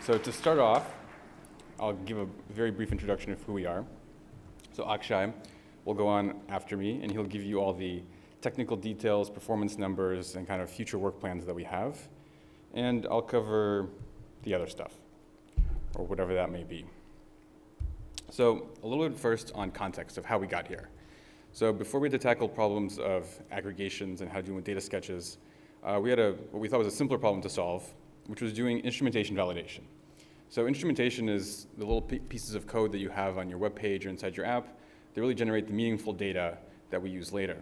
So to start off, I'll give a very brief introduction of who we are. So Akshay will go on after me, and he'll give you all the technical details, performance numbers, and kind of future work plans that we have. And I'll cover the other stuff, or whatever that may be. So a little bit first on context of how we got here. So before we had to tackle problems of aggregations and how to do with DataSketches, we had what we thought was a simpler problem to solve, which was doing instrumentation validation. So instrumentation is the little pieces of code that you have on your web page or inside your app. They really generate the meaningful data that we use later.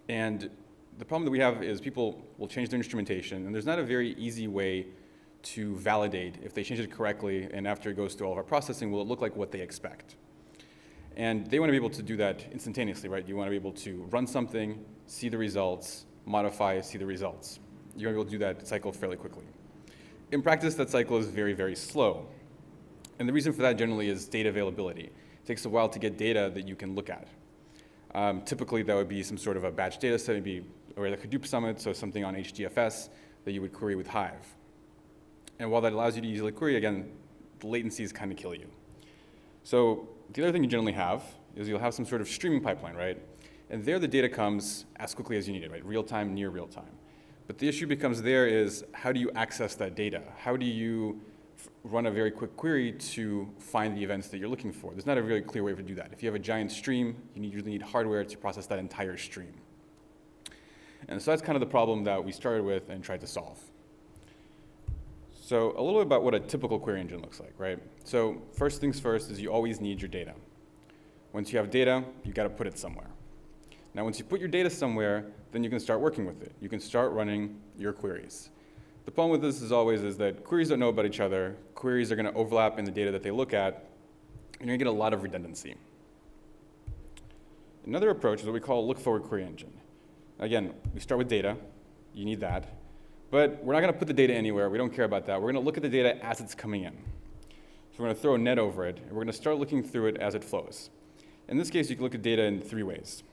And the problem that we have is people will change their instrumentation, and there's not a very easy way to validate if they change it correctly, and after it goes through all of our processing, will it look like what they expect? And they want to be able to do that instantaneously, right? You want to be able to run something, see the results, modify, see the results. You want to be able to do that cycle fairly quickly. In practice, that cycle is very, very slow. And the reason for that generally is data availability. It takes a while to get data that you can look at. Typically, that would be some sort of a batch data set, maybe or like a Hadoop summit, so something on HDFS that you would query with Hive. And while that allows you to easily query, again, the latencies kind of kill you. So the other thing you generally have is you'll have some sort of streaming pipeline, right? And there the data comes as quickly as you need it, right? Real time, near real time. But the issue becomes there is how do you access that data? How do you run a very quick query to find the events that you're looking for? There's not a really clear way to do that. If you have a giant stream, you usually need hardware to process that entire stream. And so that's kind of the problem that we started with and tried to solve. So a little bit about what a typical query engine looks like, right? So first things first is you always need your data. Once you have data, you've got to put it somewhere. Now once you put your data somewhere, then you can start working with it. You can start running your queries. The problem with this is that queries don't know about each other. Queries are going to overlap in the data that they look at, and you're going to get a lot of redundancy. Another approach is what we call a look-forward query engine. Again, we start with data. You need that. But we're not going to put the data anywhere. We don't care about that. We're going to look at the data as it's coming in. So we're going to throw a net over it, and we're going to start looking through it as it flows. In this case, you can look at data in 3 ways.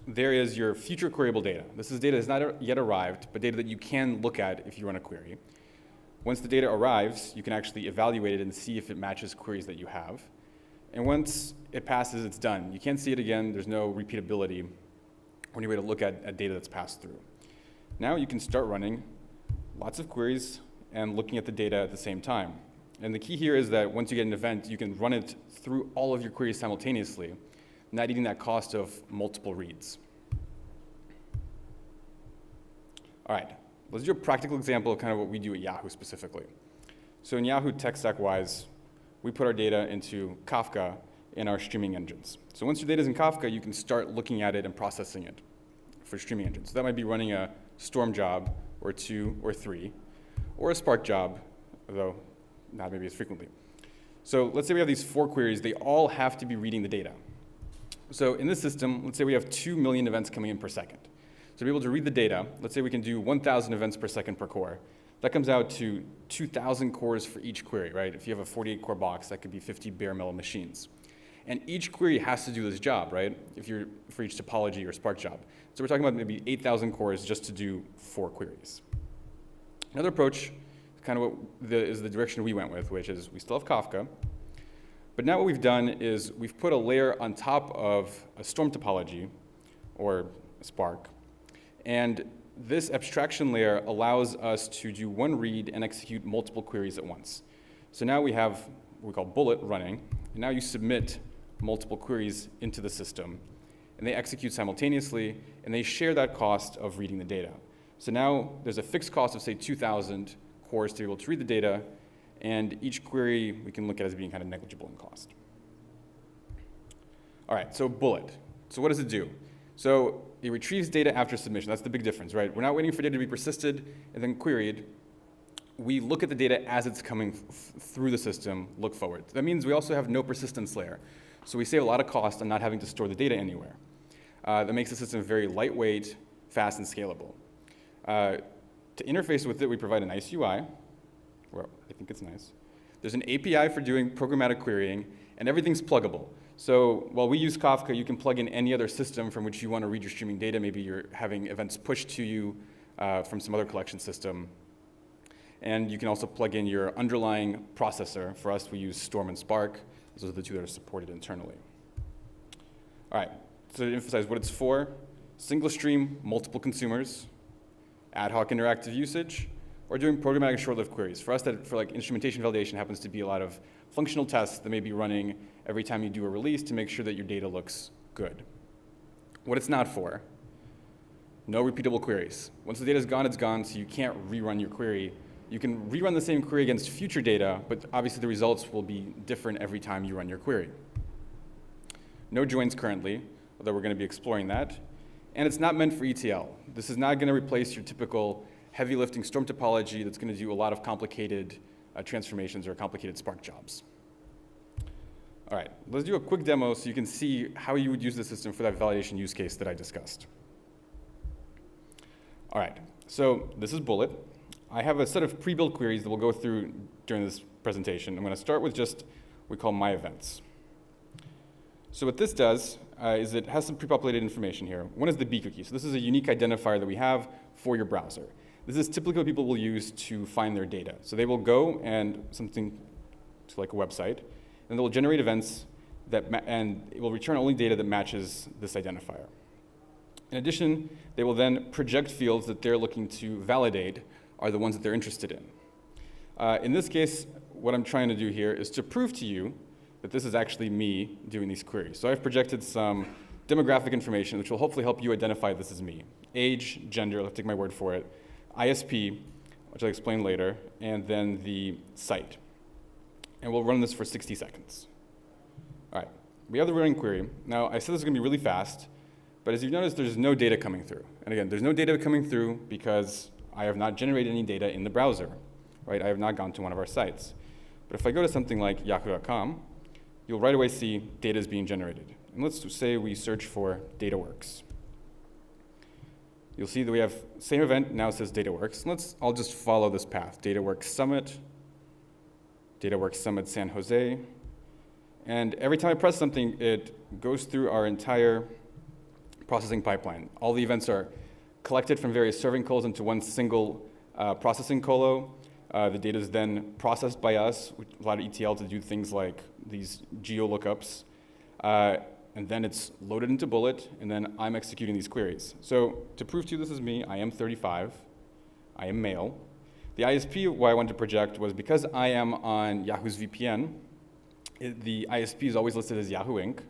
There is your future queryable data. This is data that's not yet arrived, but data that you can look at if you run a query. Once the data arrives, you can actually evaluate it and see if it matches queries that you have. And once it passes, it's done. You can't see it again. There's no repeatability or any way to look at data that's passed through. Now you can start running lots of queries and looking at the data at the same time. And the key here is that once you get an event, you can run it through all of your queries simultaneously, not eating that cost of multiple reads. All right, let's do a practical example of kind of what we do at Yahoo specifically. So in Yahoo, tech stack-wise, we put our data into Kafka in our streaming engines. So once your data is in Kafka, you can start looking at it and processing it for streaming engines. So that might be running a Storm job, or 2 or 3, or a Spark job, although not maybe as frequently. So let's say we have these 4 queries. They all have to be reading the data. So in this system, let's say we have 2 million events coming in per second. So to be able to read the data, let's say we can do 1,000 events per second per core. That comes out to 2,000 cores for each query, right? If you have a 48-core box, that could be 50 bare metal machines. And each query has to do this job, right? If you're for each topology or Spark job. So we're talking about maybe 8,000 cores just to do 4 queries. Another approach, kind of is the direction we went with, which is we still have Kafka. But now what we've done is we've put a layer on top of a Storm topology, or Spark. And this abstraction layer allows us to do one read and execute multiple queries at once. So now we have what we call Bullet running. And now you submit multiple queries into the system, and they execute simultaneously, and they share that cost of reading the data. So now there's a fixed cost of, say, 2,000 cores to be able to read the data, and each query we can look at as being kind of negligible in cost. All right, so Bullet. So what does it do? So it retrieves data after submission. That's the big difference, right? We're not waiting for data to be persisted and then queried. We look at the data as it's coming through the system, look forward. That means we also have no persistence layer. So we save a lot of cost on not having to store the data anywhere. That makes the system very lightweight, fast, and scalable. To interface with it, we provide a nice UI. Well, I think it's nice. There's an API for doing programmatic querying, and everything's pluggable. So while we use Kafka, you can plug in any other system from which you want to read your streaming data. Maybe you're having events pushed to you from some other collection system. And you can also plug in your underlying processor. For us, we use Storm and Spark. Those are the two that are supported internally. All right, so to emphasize what it's for, single stream, multiple consumers, ad hoc interactive usage, or doing programmatic short-lived queries. For us, that for like instrumentation validation happens to be a lot of functional tests that may be running every time you do a release to make sure that your data looks good. What it's not for, no repeatable queries. Once the data is gone, it's gone, so you can't rerun your query. You can rerun the same query against future data, but obviously the results will be different every time you run your query. No joins currently, although we're going to be exploring that. And it's not meant for ETL. This is not going to replace your typical heavy lifting Storm topology that's going to do a lot of complicated transformations or complicated Spark jobs. All right, let's do a quick demo so you can see how you would use the system for that validation use case that I discussed. All right, so this is Bullet. I have a set of pre-built queries that we'll go through during this presentation. I'm going to start with just what we call my events. So what this does is it has some pre-populated information here. One is the B cookie. So this is a unique identifier that we have for your browser. This is typically what people will use to find their data. So they will go and something to like a website, and they will generate events and it will return only data that matches this identifier. In addition, they will then project fields that they're looking to validate are the ones that they're interested in. In this case, what I'm trying to do here is to prove to you that this is actually me doing these queries. So I've projected some demographic information, which will hopefully help you identify this as me. Age, gender, let's take my word for it, ISP, which I'll explain later, and then the site. And we'll run this for 60 seconds. All right, we have the running query. Now, I said this is going to be really fast, but as you've noticed, there's no data coming through. And again, there's no data coming through because I have not generated any data in the browser, right? I have not gone to one of our sites. But if I go to something like yahoo.com, you'll right away see data is being generated. And let's say we search for DataWorks. You'll see that we have same event, now it says DataWorks. I'll just follow this path. DataWorks Summit, DataWorks Summit San Jose. And every time I press something, it goes through our entire processing pipeline. All the events are collected from various serving calls into one single processing colo. The data is then processed by us, with a lot of ETL to do things like these geo lookups. And then it's loaded into Bullet, and then I'm executing these queries. So to prove to you this is me, I am 35. I am male. The ISP, why I wanted to project was because I am on Yahoo's VPN, the ISP is always listed as Yahoo Inc.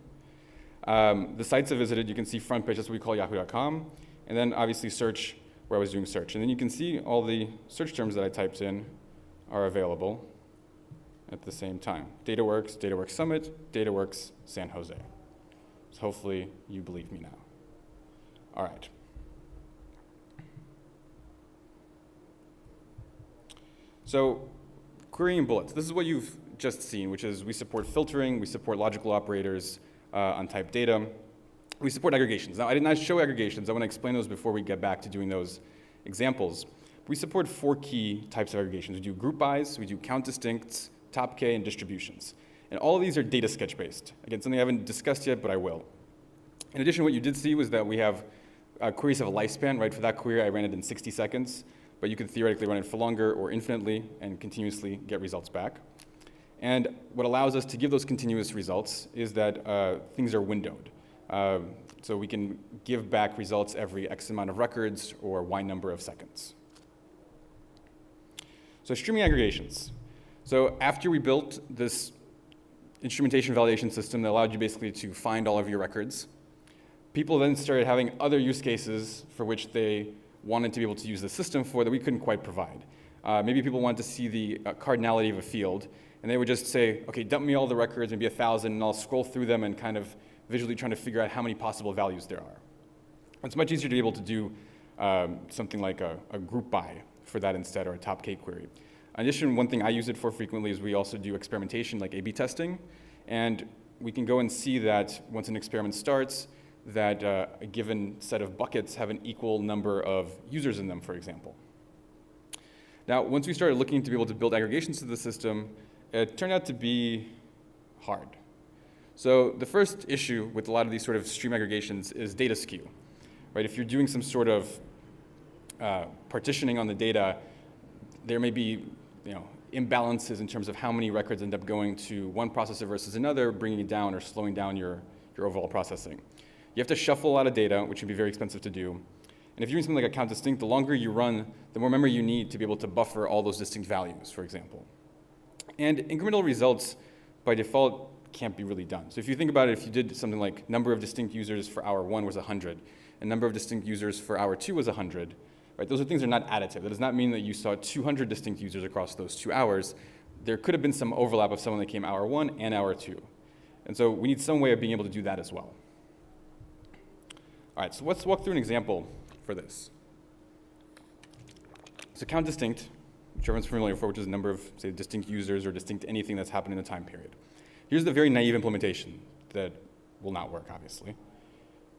The sites I visited, you can see front page, that's what we call yahoo.com. And then obviously search, where I was doing search. And then you can see all the search terms that I typed in are available at the same time. DataWorks, DataWorks Summit, DataWorks San Jose. So hopefully you believe me now. All right. So querying bullets. This is what you've just seen, which is we support filtering, we support logical operators on type data. We support aggregations. Now, I did not show aggregations. I want to explain those before we get back to doing those examples. We support 4 key types of aggregations. We do group bys, we do count distincts, top K, and distributions. And all of these are DataSketch based. Again, something I haven't discussed yet, but I will. In addition, what you did see was that we have queries have a lifespan, right? For that query, I ran it in 60 seconds, but you could theoretically run it for longer or infinitely and continuously get results back. And what allows us to give those continuous results is that things are windowed. So we can give back results every X amount of records or Y number of seconds. So streaming aggregations. So after we built this instrumentation validation system that allowed you basically to find all of your records, people then started having other use cases for which they wanted to be able to use the system for that we couldn't quite provide. Maybe people wanted to see the cardinality of a field, and they would just say, okay, dump me all the records, maybe 1,000, and I'll scroll through them and kind of visually trying to figure out how many possible values there are. It's much easier to be able to do something like a group by for that instead, or a top K query. In addition, one thing I use it for frequently is we also do experimentation like A/B testing, and we can go and see that once an experiment starts, that a given set of buckets have an equal number of users in them, for example. Now, once we started looking to be able to build aggregations to the system, it turned out to be hard. So the first issue with a lot of these sort of stream aggregations is data skew, right? If you're doing some sort of partitioning on the data, there may be imbalances in terms of how many records end up going to one processor versus another, bringing it down or slowing down your overall processing. You have to shuffle a lot of data, which can be very expensive to do. And if you're doing something like a count distinct, the longer you run, the more memory you need to be able to buffer all those distinct values, for example. And incremental results, by default, can't be really done. So if you think about it, if you did something like number of distinct users for hour 1 was 100, and number of distinct users for hour 2 was 100, right? Those things are not additive. That does not mean that you saw 200 distinct users across those 2 hours. There could have been some overlap of someone that came hour 1 and hour 2. And so we need some way of being able to do that as well. All right, so let's walk through an example for this. So count distinct, which everyone's familiar for, which is the number of, say, distinct users or distinct anything that's happened in the time period. Here's the very naive implementation that will not work, obviously.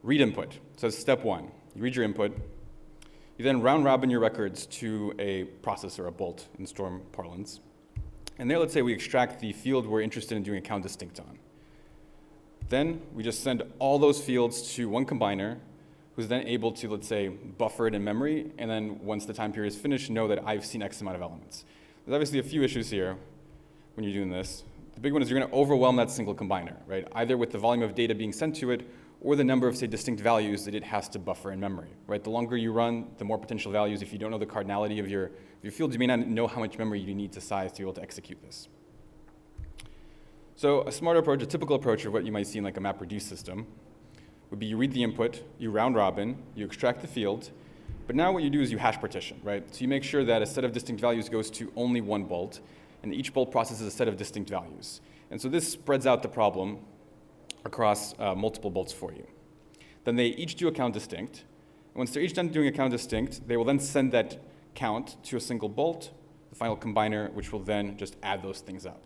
Read input. So step 1, you read your input. You then round robin your records to a processor, a bolt in Storm parlance. And there, let's say we extract the field we're interested in doing a count distinct on. Then we just send all those fields to one combiner, who's then able to, let's say, buffer it in memory, and then once the time period is finished, know that I've seen X amount of elements. There's obviously a few issues here when you're doing this. The big one is you're going to overwhelm that single combiner, right? Either with the volume of data being sent to it, or the number of, say, distinct values that it has to buffer in memory, right? The longer you run, the more potential values. If you don't know the cardinality of your fields, you may not know how much memory you need to size to be able to execute this. So a smarter approach, a typical approach of what you might see in like a map-reduce system, would be you read the input, you round robin, you extract the field, but now what you do is you hash partition, right? So you make sure that a set of distinct values goes to only one bolt, and each bolt processes a set of distinct values. And so this spreads out the problem across multiple bolts for you. Then they each do a count distinct. And once they're each done doing a count distinct, they will then send that count to a single bolt, the final combiner, which will then just add those things up.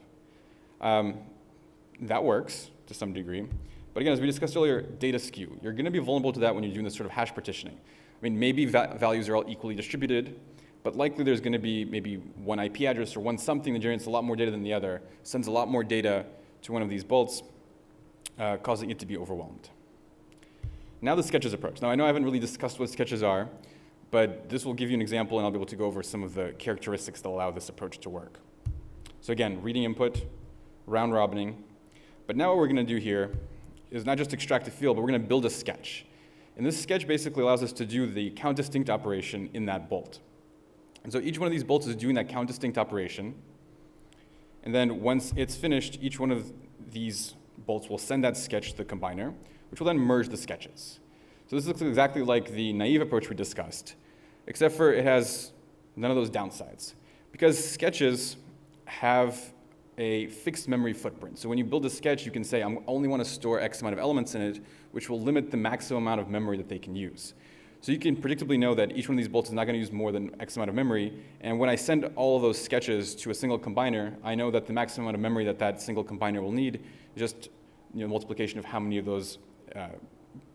That works to some degree. But again, as we discussed earlier, data skew. You're going to be vulnerable to that when you're doing this sort of hash partitioning. I mean, maybe values are all equally distributed, but likely there's going to be maybe one IP address or one something that generates a lot more data than the other, sends a lot more data to one of these bolts, causing it to be overwhelmed. Now the sketches approach. Now I know I haven't really discussed what sketches are, but this will give you an example and I'll be able to go over some of the characteristics that allow this approach to work. So again, reading input, round robining. But now what we're going to do here is not just extract a field, but we're going to build a sketch. And this sketch basically allows us to do the count distinct operation in that bolt. And so each one of these bolts is doing that count distinct operation. And then once it's finished, each one of these bolts will send that sketch to the combiner, which will then merge the sketches. So this looks exactly like the naive approach we discussed, except for it has none of those downsides. Because sketches have a fixed memory footprint. So when you build a sketch, you can say, I only want to store X amount of elements in it, which will limit the maximum amount of memory that they can use. So you can predictably know that each one of these bolts is not going to use more than X amount of memory. And when I send all of those sketches to a single combiner, I know that the maximum amount of memory that that single combiner will need is just multiplication of how many of those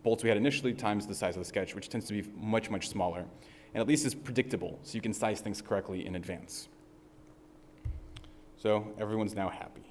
bolts we had initially times the size of the sketch, which tends to be much, much smaller. And at least it's predictable, so you can size things correctly in advance. So everyone's now happy.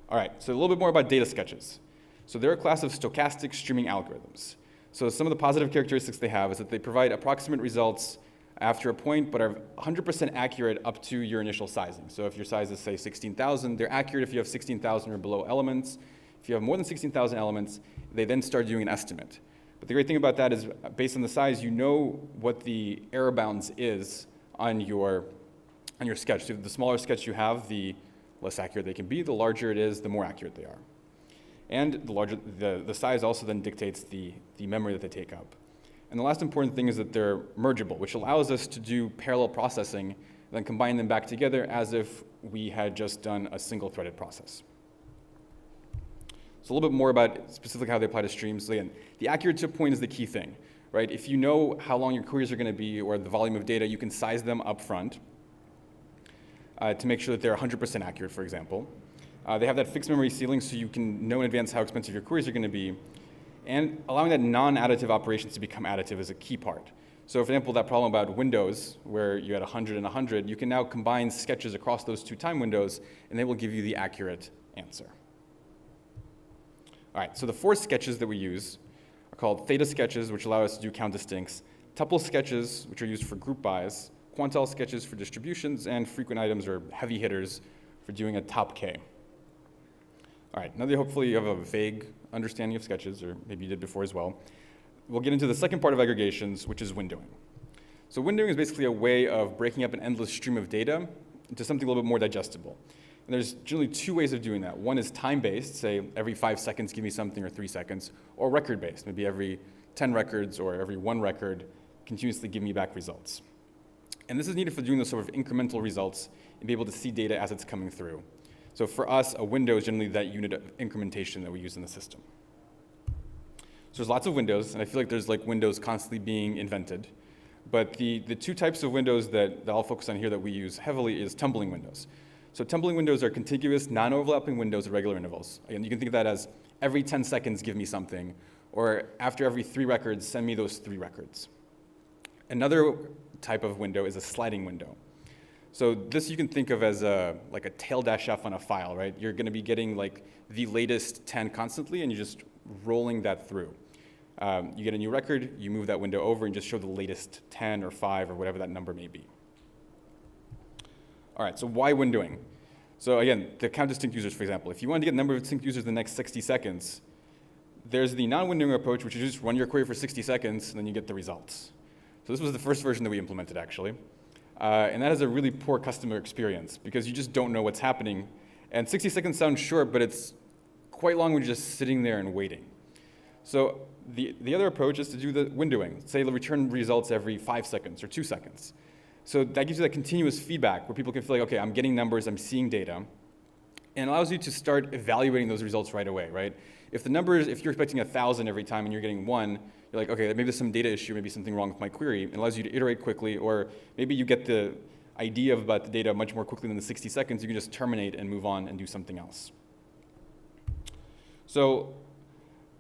All right, so a little bit more about DataSketches. So they're a class of stochastic streaming algorithms. So some of the positive characteristics they have is that they provide approximate results after a point, but are 100% accurate up to your initial sizing. So if your size is, say, 16,000, they're accurate if you have 16,000 or below elements. If you have more than 16,000 elements, they then start doing an estimate. But the great thing about that is, based on the size, you know what the error bounds is on your sketch. So the smaller sketch you have, the less accurate they can be. The larger it is, the more accurate they are. And the larger the size also then dictates the memory that they take up. And the last important thing is that they're mergeable, which allows us to do parallel processing and then combine them back together as if we had just done a single threaded process. So a little bit more about specifically how they apply to streams. So again, the accurate tip point is the key thing, right? If you know how long your queries are going to be or the volume of data, you can size them up front to make sure that they're 100% accurate, for example. They have that fixed memory ceiling, so you can know in advance how expensive your queries are going to be. And allowing that non-additive operations to become additive is a key part. So for example, that problem about windows, where you had 100 and 100, you can now combine sketches across those two time windows, and they will give you the accurate answer. All right, so the 4 sketches that we use are called theta sketches, which allow us to do count distincts, tuple sketches, which are used for group bys, quantile sketches for distributions, and frequent items or heavy hitters for doing a top K. All right, now that hopefully you have a vague understanding of sketches, or maybe you did before as well, we'll get into the second part of aggregations, which is windowing. So windowing is basically a way of breaking up an endless stream of data into something a little bit more digestible. And there's generally two ways of doing that. One is time-based, say every 5 seconds give me something, or 3 seconds, or record-based, maybe every 10 records or every 1 record continuously give me back results. And this is needed for doing those sort of incremental results and be able to see data as it's coming through. So for us, a window is generally that unit of incrementation that we use in the system. So there's lots of windows, and I feel like there's like windows constantly being invented. But the two types of windows that I'll focus on here that we use heavily is tumbling windows. So tumbling windows are contiguous, non-overlapping windows at regular intervals. Again, you can think of that as every 10 seconds give me something, or after every 3 records, send me those 3 records. Another type of window is a sliding window. So this you can think of as like a tail dash F on a file, right? You're going to be getting like the latest 10 constantly, and you're just rolling that through. You get a new record, you move that window over and just show the latest 10 or 5 or whatever that number may be. All right, so why windowing? So again, the count distinct users, for example. If you want to get the number of distinct users in the next 60 seconds, there's the non-windowing approach, which is just run your query for 60 seconds, and then you get the results. So this was the first version that we implemented, actually. And that has a really poor customer experience, because you just don't know what's happening. And 60 seconds sounds short, but it's quite long when you're just sitting there and waiting. So the other approach is to do the windowing. Say return results every 5 seconds or 2 seconds. So that gives you that continuous feedback where people can feel like, okay, I'm getting numbers, I'm seeing data, and allows you to start evaluating those results right away, right? If the numbers, if you're expecting 1,000 every time and you're getting 1, you're like, okay, maybe there's some data issue, maybe something wrong with my query. It allows you to iterate quickly, or maybe you get the idea about the data much more quickly than the 60 seconds. You can just terminate and move on and do something else. So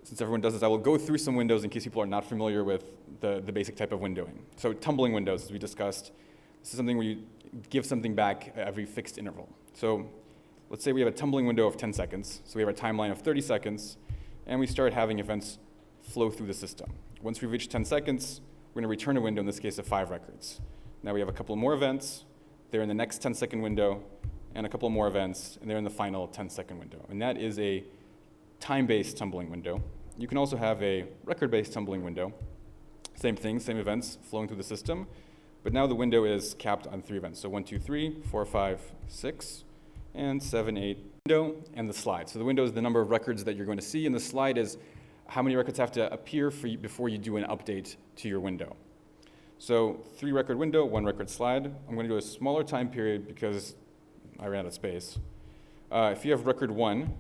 since everyone does this, I will go through some windows in case people are not familiar with the basic type of windowing. So tumbling windows, as we discussed, this is something where you give something back every fixed interval. So let's say we have a tumbling window of 10 seconds. So we have a timeline of 30 seconds, and we start having events flow through the system. Once we've reached 10 seconds, we're going to return a window, in this case of 5 records. Now we have a couple more events. They're in the next 10-second window, and a couple more events, and they're in the final 10-second window. And that is a time-based tumbling window. You can also have a record-based tumbling window. Same thing, same events flowing through the system, but now the window is capped on 3 events. So 1, 2, 3, 4, 5, 6, and 7, 8. Window and the slide. So the window is the number of records that you're going to see, and the slide is how many records have to appear for you before you do an update to your window. So 3 record window, 1 record slide. I'm going to do a smaller time period because I ran out of space. If you have record 1,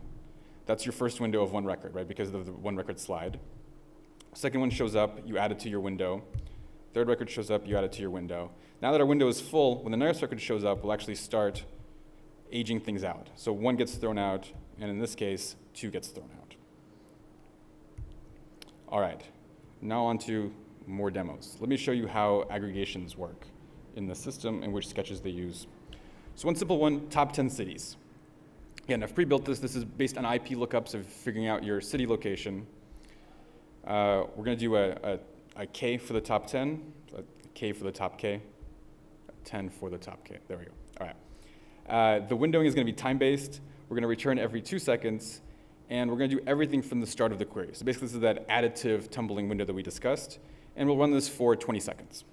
that's your first window of 1 record, right, because of the 1 record slide. Second one shows up, you add it to your window. Third record shows up, you add it to your window. Now that our window is full, when the next record shows up, we'll actually start aging things out. So 1 gets thrown out, and in this case, 2 gets thrown out. All right, now on to more demos. Let me show you how aggregations work in the system and which sketches they use. So one simple one, top 10 cities. Again, I've pre-built this. This is based on IP lookups of figuring out your city location. We're going to do a K for the top 10, a K for the top K, a 10 for the top K. There we go. All right. The windowing is going to be time-based. We're going to return every 2 seconds, and we're going to do everything from the start of the query. So basically, this is that additive tumbling window that we discussed, and we'll run this for 20 seconds.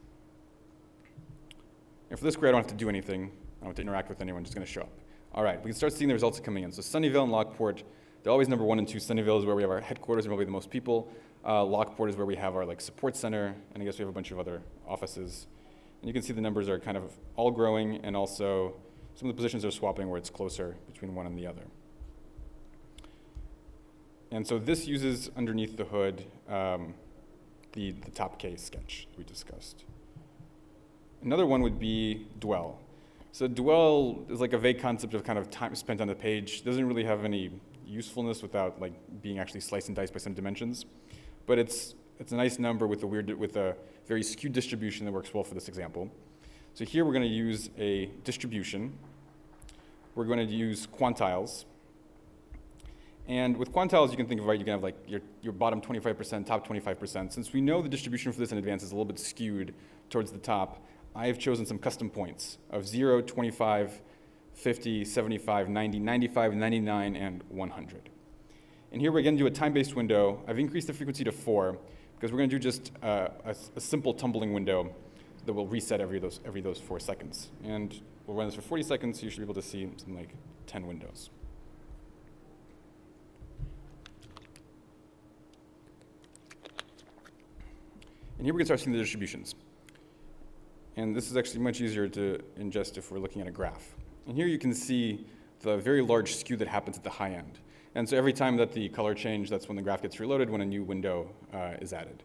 And for this query, I don't have to do anything. I don't have to interact with anyone. It's just going to show up. All right, we can start seeing the results coming in. So Sunnyvale and Lockport, they're always number 1 and 2. Sunnyvale is where we have our headquarters and probably the most people. Lockport is where we have our support center, and I guess we have a bunch of other offices. And you can see the numbers are kind of all growing, and also some of the positions are swapping where it's closer between one and the other. And so this uses underneath the hood the top K sketch we discussed. Another one would be dwell. So dwell is like a vague concept of kind of time spent on the page. It doesn't really have any usefulness without being actually sliced and diced by some dimensions. But it's a nice number with a very skewed distribution that works well for this example. So here we're going to use a distribution. We're going to use quantiles. And with quantiles, you can think of, you can have your bottom 25%, top 25%. Since we know the distribution for this in advance is a little bit skewed towards the top, I have chosen some custom points of 0, 25, 50, 75, 90, 95, 99, and 100. And here we're going to do a time-based window. I've increased the frequency to 4 because we're going to do just a simple tumbling window that will reset every those 4 seconds. And we'll run this for 40 seconds, so you should be able to see something like 10 windows. And here we can start seeing the distributions. And this is actually much easier to ingest if we're looking at a graph. And here you can see the very large skew that happens at the high end. And so every time that the color changes, that's when the graph gets reloaded, when a new window is added.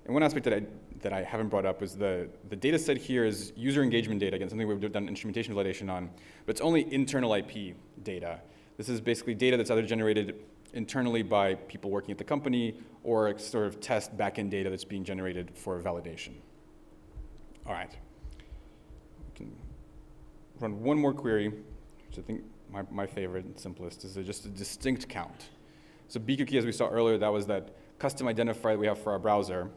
And one aspect that I haven't brought up is the data set here is user engagement data, again, something we've done instrumentation validation on, but it's only internal IP data. This is basically data that's either generated internally by people working at the company or a sort of test backend data that's being generated for validation. All right. We can run one more query, which I think my favorite and simplest is just a distinct count. So bcookie, as we saw earlier, that was that custom identifier that we have for our browser.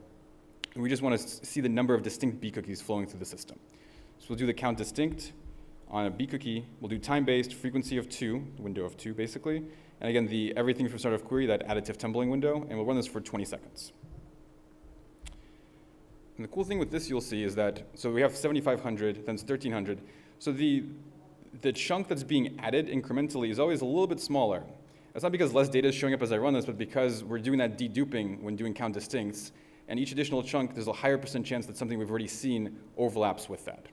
And we just want to see the number of distinct bcookies flowing through the system. So we'll do the count distinct on a bcookie. We'll do time-based, frequency of 2, window of 2 basically. And again, everything from start of query, that additive tumbling window, and we'll run this for 20 seconds. And the cool thing with this you'll see is that, so we have 7,500, then it's 1,300. So the chunk that's being added incrementally is always a little bit smaller. That's not because less data is showing up as I run this, but because we're doing that deduping when doing count distincts. And each additional chunk, there's a higher % chance that something we've already seen overlaps with that.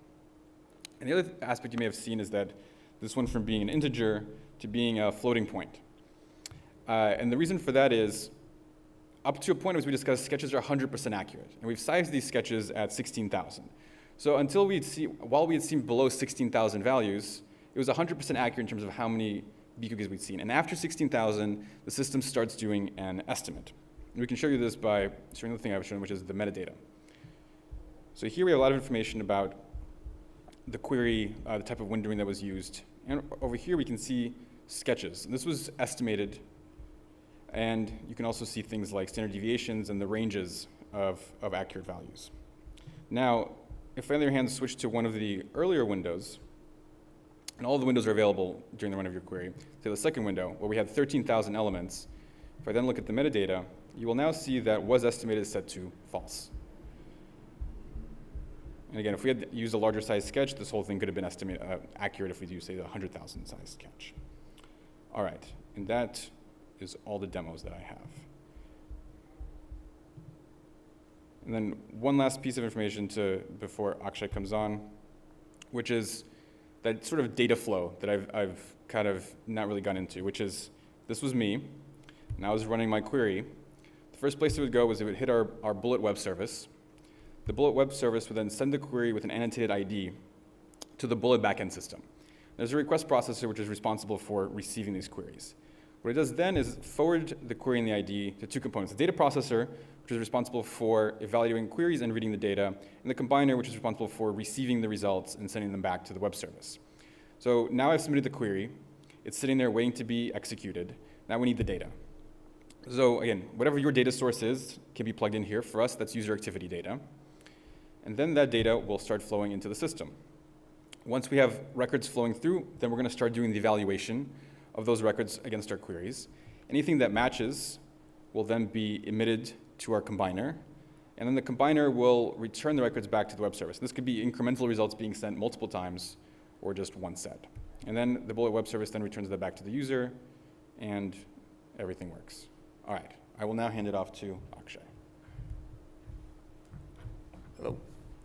And the other aspect you may have seen is that this went from being an integer to being a floating point. And the reason for that is, up to a point, as we discussed, sketches are 100% accurate. And we've sized these sketches at 16,000. So while we had seen below 16,000 values, it was 100% accurate in terms of how many bcookies we'd seen. And after 16,000, the system starts doing an estimate. And we can show you this by showing the thing I've shown, which is the metadata. So here we have a lot of information about the query, the type of windowing that was used. And over here we can see sketches. And this was estimated. And you can also see things like standard deviations and the ranges of accurate values. Now, if I, on the other hand, switch to one of the earlier windows, and all the windows are available during the run of your query, say the second window, where we had 13,000 elements, if I then look at the metadata, you will now see that was estimated set to false. And again, if we had used a larger size sketch, this whole thing could have been accurate if we do, say, the 100,000 size sketch. All right, and that is all the demos that I have. And then one last piece of information before Akshay comes on, which is that sort of data flow that I've kind of not really gone into, which is, this was me, and I was running my query. The first place it would go was it would hit our Bullet web service. The Bullet web service would then send the query with an annotated ID to the Bullet backend system. There's a request processor which is responsible for receiving these queries. What it does then is forward the query and the ID to two components: the data processor, which is responsible for evaluating queries and reading the data, and the combiner, which is responsible for receiving the results and sending them back to the web service. So now I've submitted the query. It's sitting there waiting to be executed. Now we need the data. So again, whatever your data source is can be plugged in here. For us, that's user activity data. And then that data will start flowing into the system. Once we have records flowing through, then we're going to start doing the evaluation of those records against our queries. Anything that matches will then be emitted to our combiner, and then the combiner will return the records back to the web service. This could be incremental results being sent multiple times, or just one set. And then the Bullet web service then returns that back to the user, and everything works. All right, I will now hand it off to Akshay. Hello.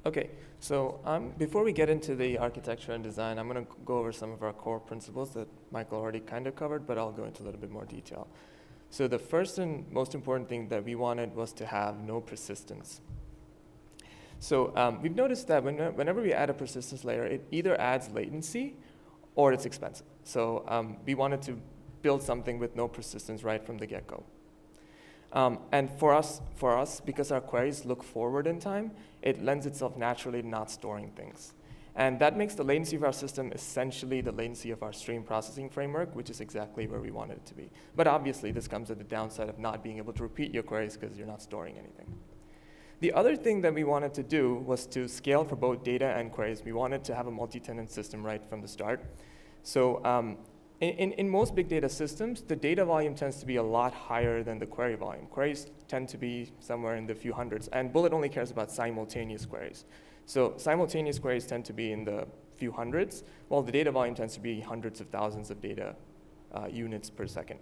Okay, so before we get into the architecture and design, I'm going to go over some of our core principles that Michael already kind of covered, but I'll go into a little bit more detail. So the first and most important thing that we wanted was to have no persistence. So we've noticed that whenever we add a persistence layer, it either adds latency or it's expensive. So we wanted to build something with no persistence right from the get-go. And for us, because our queries look forward in time, it lends itself naturally to not storing things. And that makes the latency of our system essentially the latency of our stream processing framework, which is exactly where we wanted it to be. But obviously, this comes at the downside of not being able to repeat your queries because you're not storing anything. The other thing that we wanted to do was to scale for both data and queries. We wanted to have a multi-tenant system right from the start. So in most big data systems, the data volume tends to be a lot higher than the query volume. Queries tend to be somewhere in the few hundreds, and Bullet only cares about simultaneous queries. So simultaneous queries tend to be in the few hundreds, while the data volume tends to be hundreds of thousands of data units per second.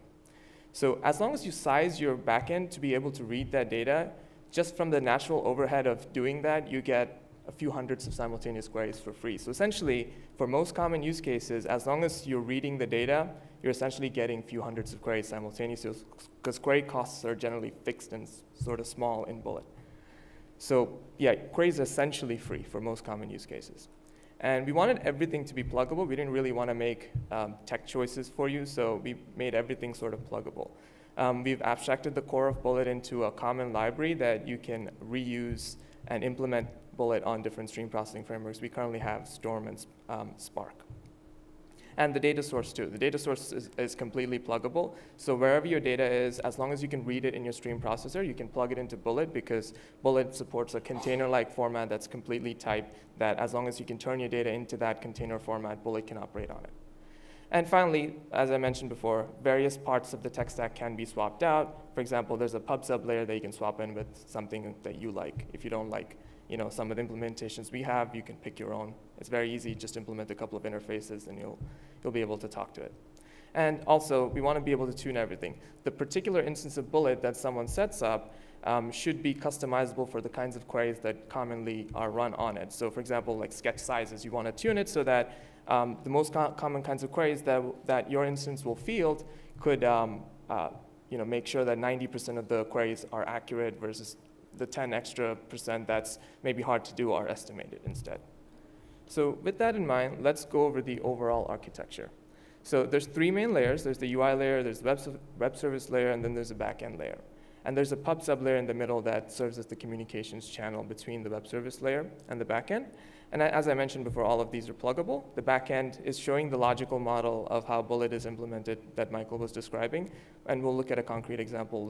So as long as you size your backend to be able to read that data, just from the natural overhead of doing that, you get a few hundreds of simultaneous queries for free. So essentially, for most common use cases, as long as you're reading the data, you're essentially getting a few hundreds of queries simultaneously, because query costs are generally fixed and sort of small in Bullet. So yeah, queries are essentially free for most common use cases. And we wanted everything to be pluggable. We didn't really want to make tech choices for you, so we made everything sort of pluggable. We've abstracted the core of Bullet into a common library that you can reuse and implement Bullet on different stream processing frameworks. We currently have Storm and Spark. And the data source too. The data source is completely pluggable. So wherever your data is, as long as you can read it in your stream processor, you can plug it into Bullet, because Bullet supports a container-like format that's completely typed, that as long as you can turn your data into that container format, Bullet can operate on it. And finally, as I mentioned before, various parts of the tech stack can be swapped out. For example, there's a pub sub layer that you can swap in with something that you like. If you don't like some of the implementations we have, you can pick your own. It's very easy, just implement a couple of interfaces and you'll be able to talk to it. And also, we want to be able to tune everything. The particular instance of Bullet that someone sets up should be customizable for the kinds of queries that commonly are run on it. So for example, like sketch sizes, you want to tune it so that the most common kinds of queries that your instance will field could make sure that 90% of the queries are accurate versus the 10 extra percent that's maybe hard to do are estimated instead. So with that in mind, let's go over the overall architecture. So there's three main layers. There's the UI layer, there's the web service layer, and then there's a backend layer. And there's a pub sub layer in the middle that serves as the communications channel between the web service layer and the backend. And as I mentioned before, all of these are pluggable. The backend is showing the logical model of how Bullet is implemented that Michael was describing. And we'll look at a concrete example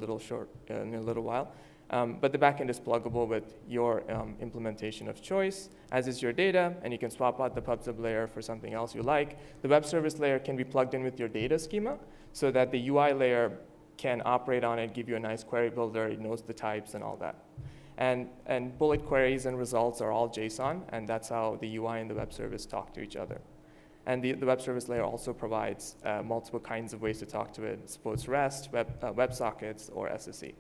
in a little while. But the backend is pluggable with your implementation of choice, as is your data, and you can swap out the pub sub layer for something else you like. The web service layer can be plugged in with your data schema so that the UI layer can operate on it, give you a nice query builder, it knows the types and all that. And Bullet queries and results are all JSON, and that's how the UI and the web service talk to each other. And the web service layer also provides multiple kinds of ways to talk to it. It supports REST, WebSockets, or SSE.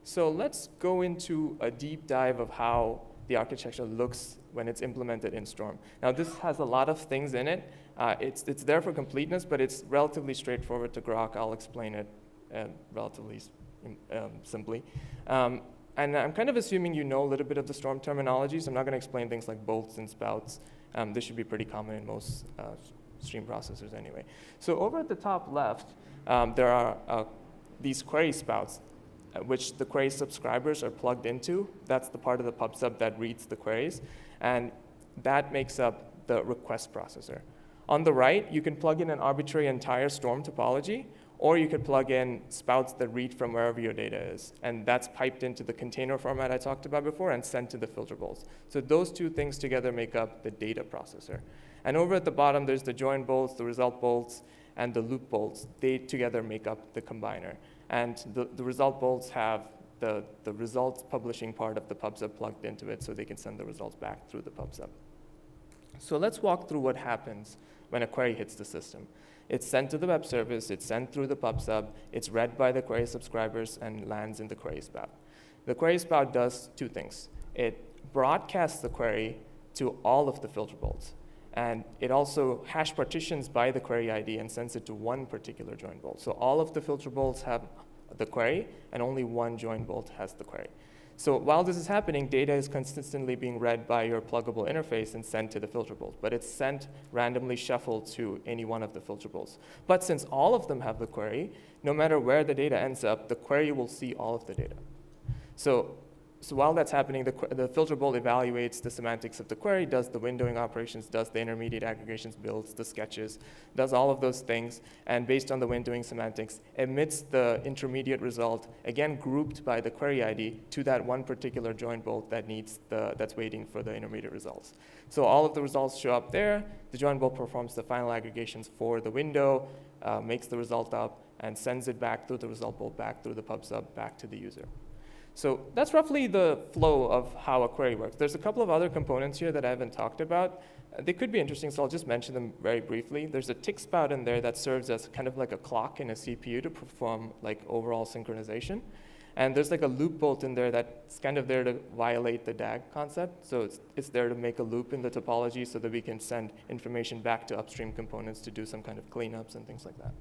So let's go into a deep dive of how the architecture looks when it's implemented in Storm. Now this has a lot of things in it. It's there for completeness, but it's relatively straightforward to grok. I'll explain it relatively simply. And I'm kind of assuming you know a little bit of the Storm terminology, so I'm not going to explain things like bolts and spouts. This should be pretty common in most stream processors anyway. So over at the top left, there are these query spouts, which the query subscribers are plugged into. That's the part of the pub sub that reads the queries. And that makes up the request processor. On the right, you can plug in an arbitrary entire Storm topology, or you could plug in spouts that read from wherever your data is. And that's piped into the container format I talked about before and sent to the filter bolts. So those two things together make up the data processor. And over at the bottom, there's the join bolts, the result bolts, and the loop bolts. They together make up the combiner. And the result bolts have the results publishing part of the pub sub plugged into it so they can send the results back through the pub sub. So let's walk through what happens when a query hits the system. It's sent to the web service, it's sent through the pub sub, it's read by the query subscribers and lands in the query spout. The query spout does two things. It broadcasts the query to all of the filter bolts. And it also hash partitions by the query ID and sends it to one particular join bolt. So all of the filter bolts have the query, and only one join bolt has the query. So while this is happening, data is consistently being read by your pluggable interface and sent to the filter bolt. But it's sent randomly shuffled to any one of the filter bolts. But since all of them have the query, no matter where the data ends up, the query will see all of the data. So so while that's happening, the filterable evaluates the semantics of the query, does the windowing operations, does the intermediate aggregations, builds the sketches, does all of those things, and based on the windowing semantics, emits the intermediate result, again grouped by the query ID, to that one particular join bolt that that's waiting for the intermediate results. So all of the results show up there. The join bolt performs the final aggregations for the window, makes the result up, and sends it back through the result bolt, back through the pub sub, back to the user. So that's roughly the flow of how a query works. There's a couple of other components here that I haven't talked about. They could be interesting, so I'll just mention them very briefly. There's a tick spout in there that serves as kind of like a clock in a CPU to perform like overall synchronization. And there's like a loop bolt in there that's kind of there to violate the DAG concept. So it's there to make a loop in the topology so that we can send information back to upstream components to do some kind of cleanups and things like that.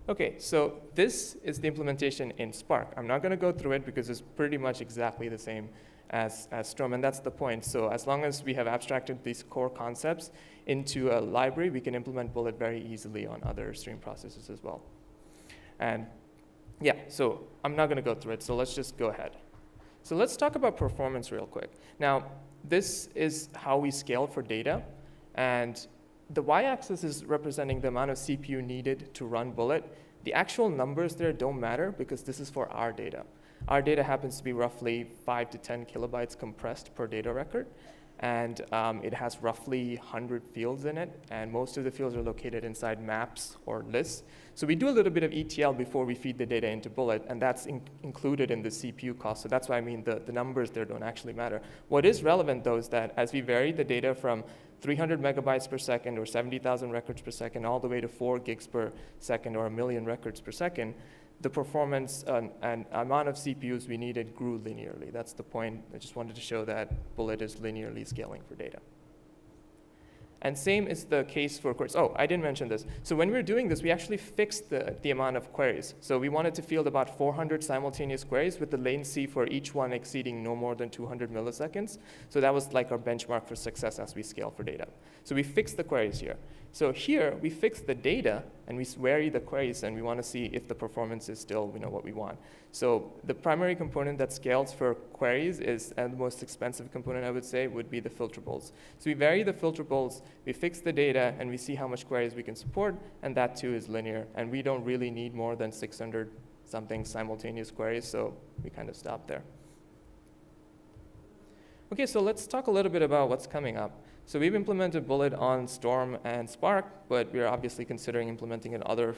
Okay, so this is the implementation in Spark. I'm not going to go through it because it's pretty much exactly the same as Strom, and that's the point. So as long as we have abstracted these core concepts into a library, we can implement Bullet very easily on other stream processes as well. And yeah, so I'm not going to go through it, so let's just go ahead. So let's talk about performance real quick. Now, this is how we scale for data, and the y-axis is representing the amount of CPU needed to run Bullet. The actual numbers there don't matter because this is for our data. Our data happens to be roughly 5 to 10 kilobytes compressed per data record, and it has roughly 100 fields in it, and most of the fields are located inside maps or lists. So we do a little bit of ETL before we feed the data into Bullet, and that's included in the CPU cost. So that's why I mean the numbers there don't actually matter. What is relevant, though, is that as we vary the data from 300 megabytes per second or 70,000 records per second all the way to 4 gigs per second or 1 million records per second, the performance and amount of CPUs we needed grew linearly. That's the point. I just wanted to show that Bullet is linearly scaling for data. And same is the case for queries. Oh, I didn't mention this. So when we were doing this, we actually fixed the amount of queries. So we wanted to field about 400 simultaneous queries with the latency for each one exceeding no more than 200 milliseconds. So that was like our benchmark for success as we scale for data. So we fixed the queries here. So here, we fix the data, and we vary the queries, and we want to see if the performance is still what we want. So the primary component that scales for queries is, and the most expensive component, I would say, would be the filterables. So we vary the filterables, we fix the data, and we see how much queries we can support, and that too is linear. And we don't really need more than 600-something simultaneous queries, so we kind of stop there. Okay, so let's talk a little bit about what's coming up. So we've implemented Bullet on Storm and Spark, but we're obviously considering implementing it in other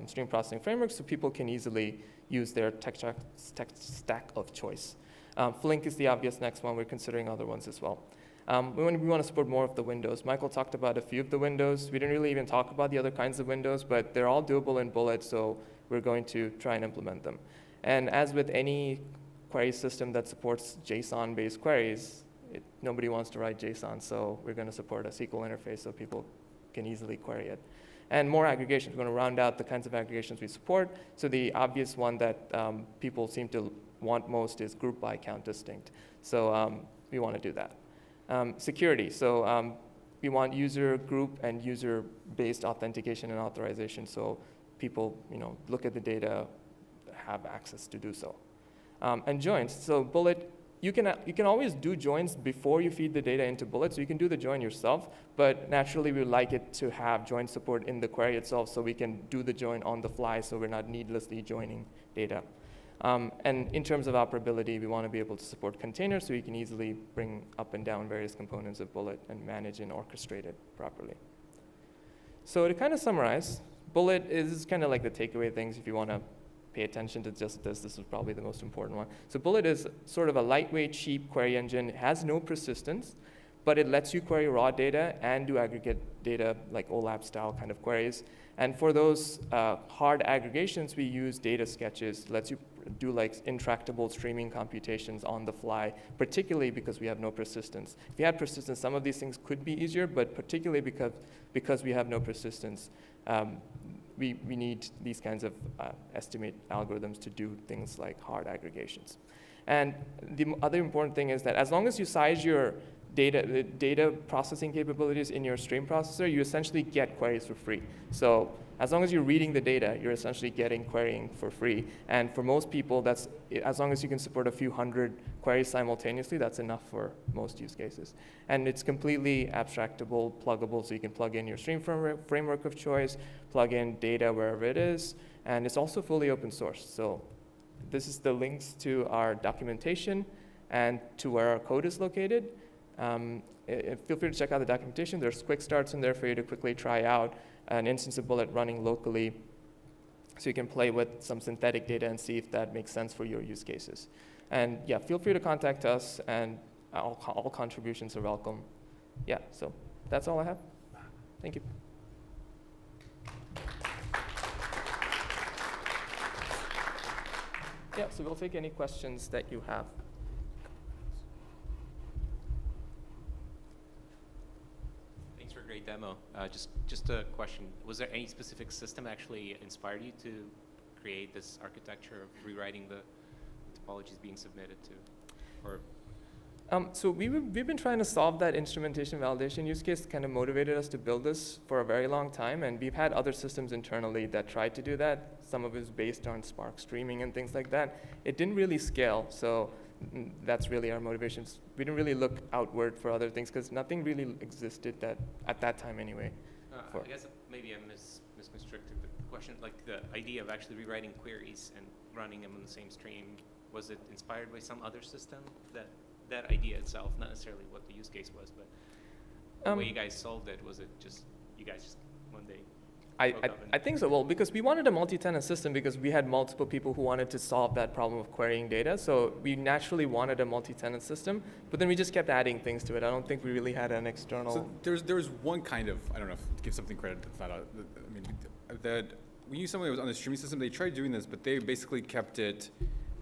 stream processing frameworks so people can easily use their tech stack of choice. Flink is the obvious next one. We're considering other ones as well. We want to support more of the windows. Michael talked about a few of the windows. We didn't really even talk about the other kinds of windows, but they're all doable in Bullet, so we're going to try and implement them. And as with any query system that supports JSON-based queries, nobody wants to write JSON, so we're going to support a SQL interface so people can easily query it. And more aggregations. We're going to round out the kinds of aggregations we support. So the obvious one that people seem to want most is group by count distinct. So we want to do that. Security. So we want user group and user-based authentication and authorization so people look at the data, have access to do so. And joins. So Bullet, you can always do joins before you feed the data into Bullet, so you can do the join yourself, but naturally we would like it to have join support in the query itself so we can do the join on the fly so we're not needlessly joining data. And in terms of operability, we want to be able to support containers so you can easily bring up and down various components of Bullet and manage and orchestrate it properly. So to kind of summarize, Bullet is kind of like the takeaway things if you want to pay attention to just this. This is probably the most important one. So Bullet is sort of a lightweight, cheap query engine. It has no persistence, but it lets you query raw data and do aggregate data like OLAP style kind of queries. And for those hard aggregations, we use DataSketches. Lets you do like intractable streaming computations on the fly, particularly because we have no persistence. If you had persistence, some of these things could be easier, but particularly because we have no persistence, we need these kinds of estimate algorithms to do things like hard aggregations. And the other important thing is that as long as you size your data processing capabilities in your stream processor, you essentially get queries for free. So as long as you're reading the data, you're essentially getting querying for free. And for most people, that's as long as you can support a few hundred queries simultaneously, that's enough for most use cases. And it's completely abstractable, pluggable, so you can plug in your stream framework of choice, plug in data wherever it is, and it's also fully open source. So this is the links to our documentation and to where our code is located. Feel free to check out the documentation. There's quick starts in there for you to quickly try out an instance of Bullet running locally, so you can play with some synthetic data and see if that makes sense for your use cases. And yeah, feel free to contact us, and all contributions are welcome. Yeah, so that's all I have. Thank you. Yeah, so we'll take any questions that you have. Thanks for a great demo. Just a question. Was there any specific system actually inspired you to create this architecture of rewriting the topologies being submitted to? Or So we've been trying to solve that instrumentation validation use case. Kind of motivated us to build this for a very long time, and we've had other systems internally that tried to do that. Some of it is based on Spark streaming and things like that. It didn't really scale, so that's really our motivations. We didn't really look outward for other things because nothing really existed that at that time anyway. I guess maybe I misconstructed the question. Like the idea of actually rewriting queries and running them on the same stream, was it inspired by some other system? That idea itself, not necessarily what the use case was, but the way you guys solved it, was it just you guys just one day? I think so. Well, because we wanted a multi-tenant system because we had multiple people who wanted to solve that problem of querying data. So we naturally wanted a multi-tenant system, but then we just kept adding things to it. I don't think we really had an external. So there was one kind of, I don't know, to give something credit to that. I mean, that we knew someone who was on the streaming system. They tried doing this, but they basically kept it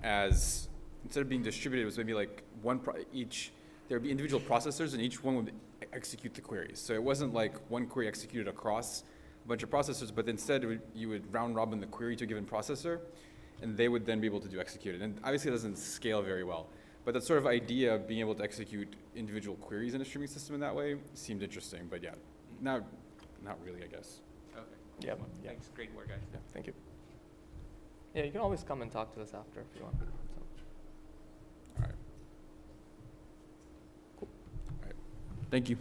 as, instead of being distributed, it was maybe like there would be individual processors, and each one would execute the queries. So it wasn't like one query executed across a bunch of processors, but instead you would round robin the query to a given processor, and they would then be able to do execute it. And obviously it doesn't scale very well. But that sort of idea of being able to execute individual queries in a streaming system in that way seemed interesting. But yeah, not really, I guess. Okay. Yeah. Thanks. Great work, guys. Yeah, thank you. Yeah, you can always come and talk to us after if you want. So. All right. Cool. All right. Thank you.